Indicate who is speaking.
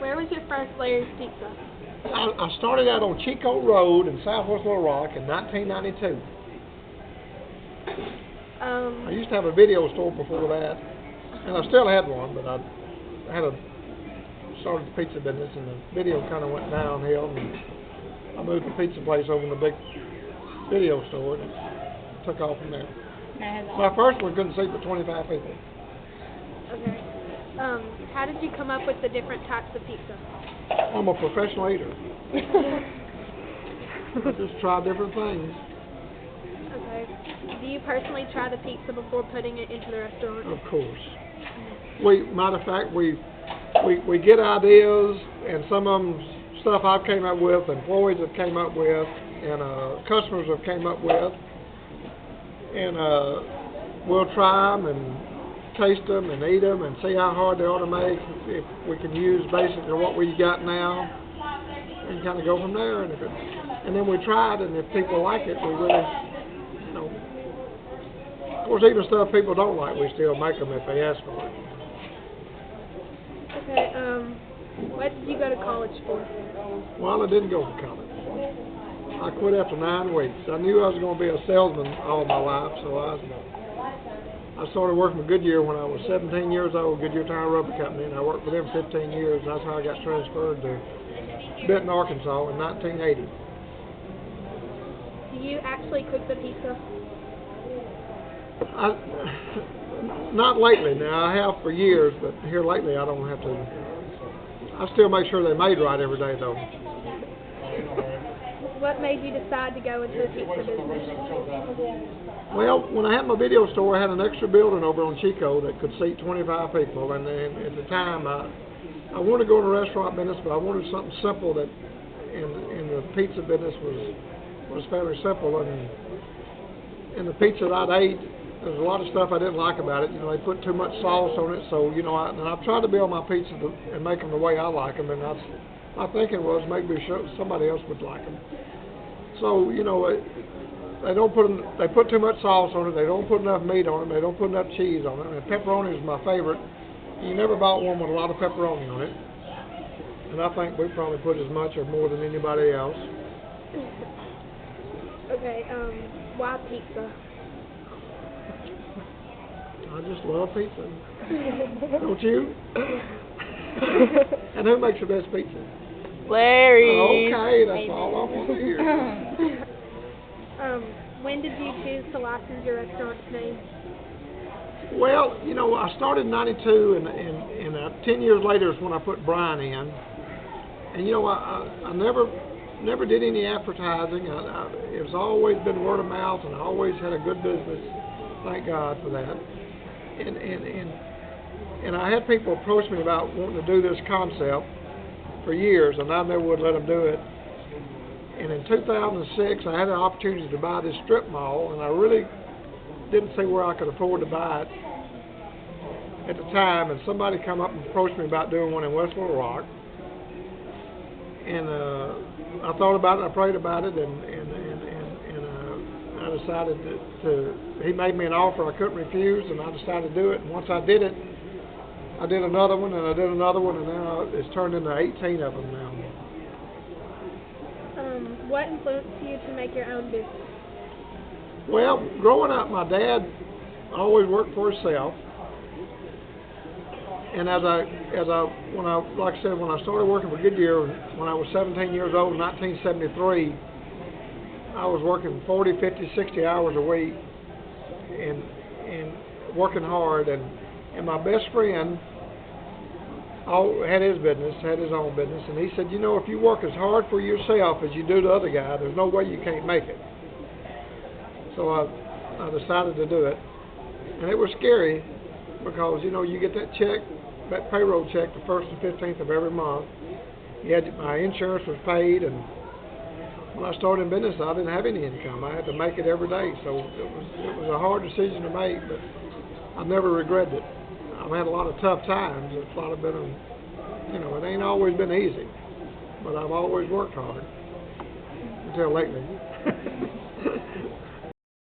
Speaker 1: Where was your first Larry's Pizza?
Speaker 2: I started out on Chico Road in Southwest Little Rock in 1992. I used to have a video store before that, and I still had one, but I started the pizza business, and the video kind of went downhill, and I moved the pizza place over in the big video store, and it took off from there. My first one couldn't seat but 25 people.
Speaker 1: Okay. How did you come up with the different types of pizza?
Speaker 2: I'm a professional eater. I just try different things.
Speaker 1: Okay. Do you personally try the pizza before putting it into the restaurant?
Speaker 2: Of course. Matter of fact, we get ideas, and some of them stuff I've came up with, employees have came up with, and customers have came up with, and we'll try them and taste them and eat them and see how hard they ought to make. If we can use basically what we got now, and kind of go from there. And then we try it, and if people like it, we really, Of course, even stuff people don't like, we still make them if they ask for it.
Speaker 1: Okay. What did you go to college for?
Speaker 2: Well, I didn't go to college. I quit after 9 weeks. I knew I was going to be a salesman all my life, so I started working with Goodyear when I was 17 years old, Goodyear Tire Rubber Company, and I worked for them 15 years. That's how I got transferred to Benton, Arkansas in 1980.
Speaker 1: Do you actually cook the pizza?
Speaker 2: Not lately. Now, I have for years, but here lately I don't have to. I still make sure they're made right every day, though.
Speaker 1: What made you decide to go into the pizza business?
Speaker 2: Well, when I had my video store, I had an extra building over on Chico that could seat 25 people, and then at the time I wanted to go in the restaurant business, but I wanted something simple that in the pizza business was fairly simple, and the pizza that I ate, there's a lot of stuff I didn't like about it. They put too much sauce on it, so and I've tried to build my pizza and make them the way I like them, and my thinking was maybe somebody else would like them. So they put too much sauce on it. They don't put enough meat on it. They don't put enough cheese on it. And pepperoni is my favorite. You never bought one with a lot of pepperoni on it, and I think we probably put as much or more than anybody else.
Speaker 1: Okay. Why pizza?
Speaker 2: I just love pizza. Don't you? And who makes the best pizza?
Speaker 3: Larry.
Speaker 2: Okay, that's all I want to hear.
Speaker 1: When did you choose to license your restaurant's name?
Speaker 2: Well, I started in 92, and 10 years later is when I put Brian in. And, I never did any advertising. It's always been word of mouth, and I always had a good business. Thank God for that. And I had people approach me about wanting to do this concept for years, and I never would let them do it. And in 2006, I had an opportunity to buy this strip mall, and I really didn't see where I could afford to buy it at the time. And somebody come up and approached me about doing one in West Little Rock. And I thought about it, I prayed about it, and I decided he made me an offer I couldn't refuse, and I decided to do it. And once I did it, I did another one, and I did another one, and now it's turned into 18 of them now.
Speaker 1: What influenced you to make your own business?
Speaker 2: Well, growing up, my dad always worked for himself, and when I started working for Goodyear when I was 17 years old in 1973, I was working 40, 50, 60 hours a week, and working hard, and my best friend had his own business, and he said, if you work as hard for yourself as you do the other guy, there's no way you can't make it. So I decided to do it, and it was scary because you get that payroll check the 1st and 15th of every month. My insurance was paid, and when I started in business, I didn't have any income. I had to make it every day, so it was a hard decision to make, but I never regretted it. I've had a lot of tough times. It ain't always been easy, but I've always worked hard until lately.